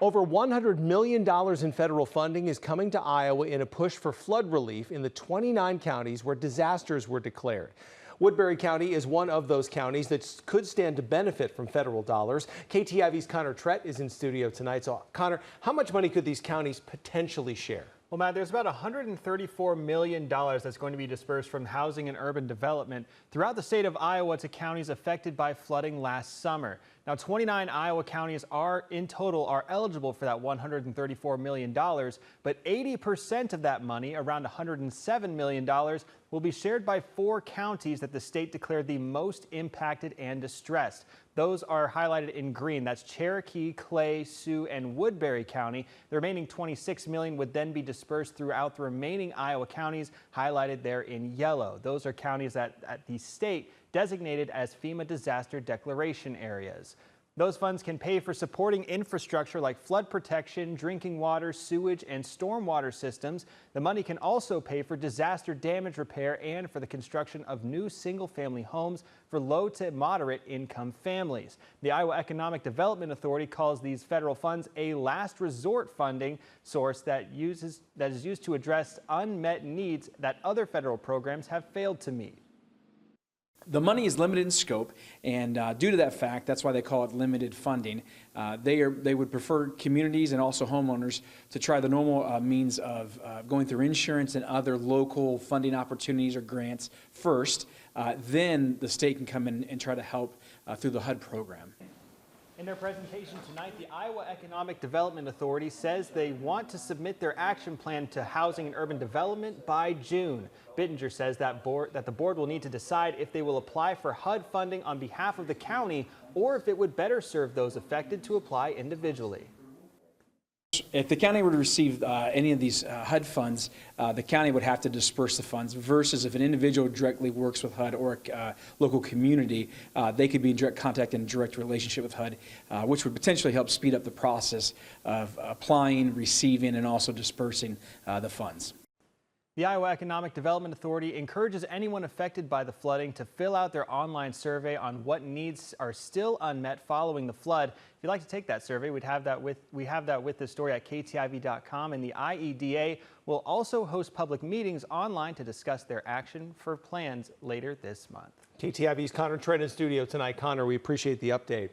Over $100 million in federal funding is coming to Iowa in a push for flood relief in the 29 counties where disasters were declared. Woodbury County is one of those counties that could stand to benefit from federal dollars. KTIV's Connor Trett is in studio tonight. So, Connor, how much money could these counties potentially share? Well, Matt, there's about $134 million that's going to be dispersed from housing and urban development throughout the state of Iowa to counties affected by flooding last summer. Now, 29 Iowa counties in total are eligible for that $134 million, but 80% of that money, around $107 million, will be shared by 4 counties that the state declared the most impacted and distressed. Those are highlighted in green. That's Cherokee, Clay, Sioux, and Woodbury County. The remaining $26 million would then be dispersed throughout the remaining Iowa counties, highlighted there in yellow. Those are counties that the state designated as FEMA disaster declaration areas. Those funds can pay for supporting infrastructure like flood protection, drinking water, sewage, and stormwater systems. The money can also pay for disaster damage repair and for the construction of new single-family homes for low to moderate income families. The Iowa Economic Development Authority calls these federal funds a last resort funding source that is used to address unmet needs that other federal programs have failed to meet. The money is limited in scope, and due to that fact, that's why they call it limited funding. They would prefer communities and also homeowners to try the normal means of going through insurance and other local funding opportunities or grants first. Then the state can come in and try to help through the HUD program. In their presentation tonight, the Iowa Economic Development Authority says they want to submit their action plan to Housing and Urban Development by June. Bittinger says that the board will need to decide if they will apply for HUD funding on behalf of the county or if it would better serve those affected to apply individually. If the county were to receive any of these HUD funds, the county would have to disperse the funds versus if an individual directly works with HUD or a local community, they could be in direct contact and direct relationship with HUD, which would potentially help speed up the process of applying, receiving, and also dispersing the funds. The Iowa Economic Development Authority encourages anyone affected by the flooding to fill out their online survey on what needs are still unmet following the flood. If you'd like to take that survey, we have that with this story at KTIV.com, and the IEDA will also host public meetings online to discuss their action for plans later this month. KTIV's Connor Trett in studio tonight. Connor, we appreciate the update.